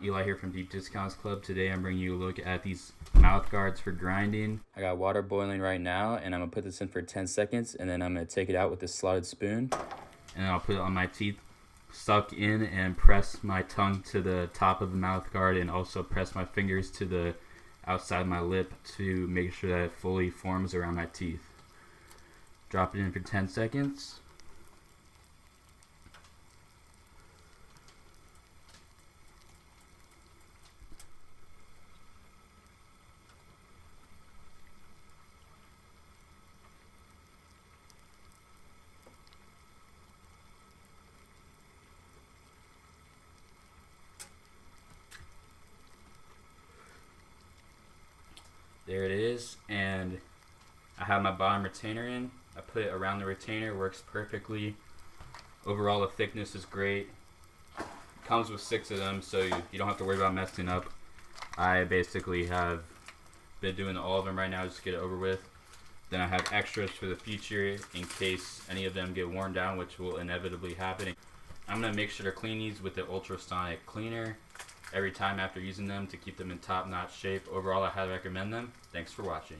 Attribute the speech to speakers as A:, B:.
A: Eli here from Deep Discounts Club. Today I'm bringing you a look at these mouth guards for grinding. I got water boiling right now, and I'm going to put this in for 10 seconds, and then I'm going to take it out with this slotted spoon, and I'll put it on my teeth, suck in and press my tongue to the top of the mouth guard, and also press my fingers to the outside of my lip to make sure that it fully forms around my teeth. Drop it in for 10 seconds. There it is, and I have my bottom retainer in. I put it around the retainer, works perfectly. Overall, the thickness is great. Comes with 6 of them, so you don't have to worry about messing up. I basically have been doing all of them right now just to get it over with. Then I have extras for the future in case any of them get worn down, which will inevitably happen. I'm going to make sure to clean these with the ultrasonic cleaner every time after using them to keep them in top-notch shape. Overall, I highly recommend them. Thanks for watching.